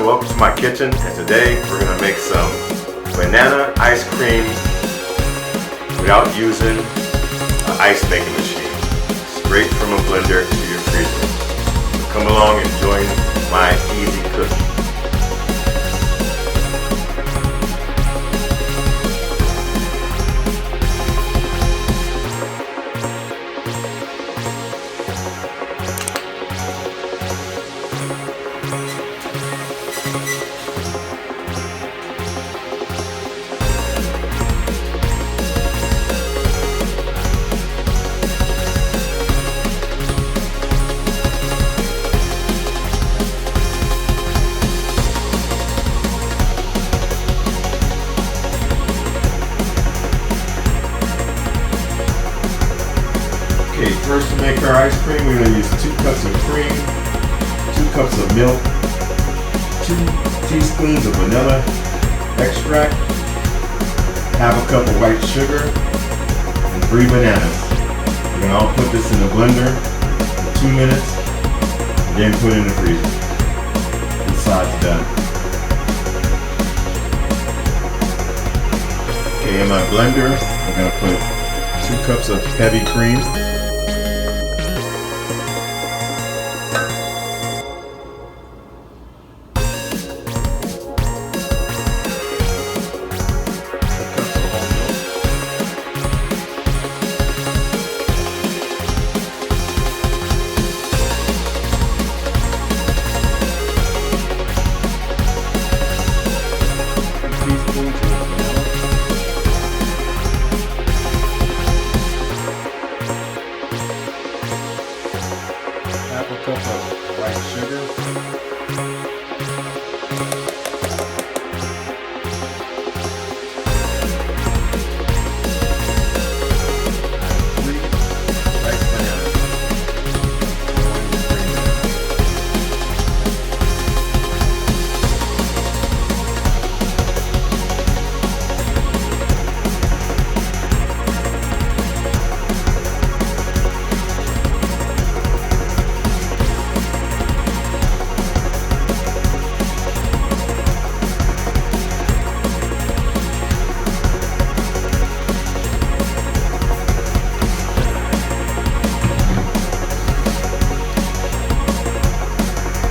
and welcome to my kitchen, and today we're going to make some banana ice cream without using an ice making machine. Straight from a blender to your freezer. So come along and join my easy cooking. Okay, first to make our ice cream, we're going to use 2 cups of cream, 2 cups of milk, 2 teaspoons of vanilla extract, half a cup of white sugar, and 3 bananas. We're going to all put this in the blender for 2 minutes, and then put it in the freezer. This side's done. Okay, in my blender, I'm going to put 2 cups of heavy cream. Half a cup of white sugar, 3 diced bananas.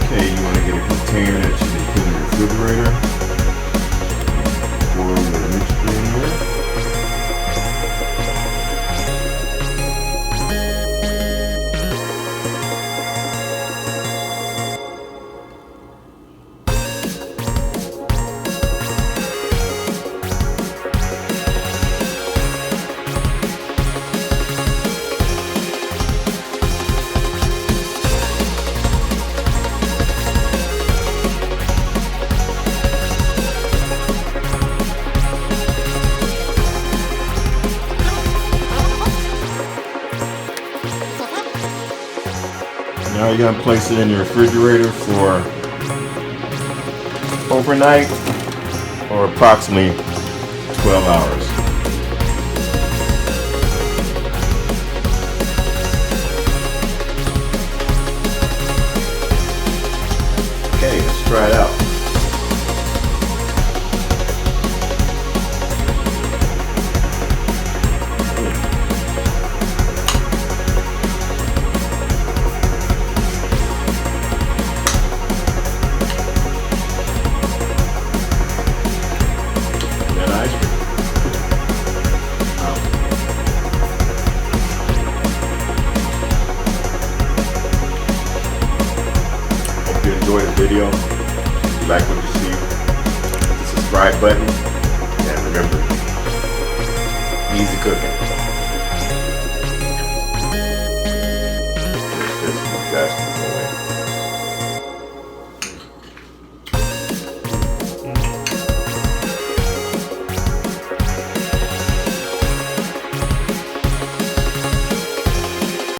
Container that you can put in the refrigerator. Pour your mixture in here. Now you're going to place it in your refrigerator for overnight or approximately 12 hours. Okay, let's try it out. If you enjoyed the video, if you like what you see, hit the subscribe button, and remember, easy cooking.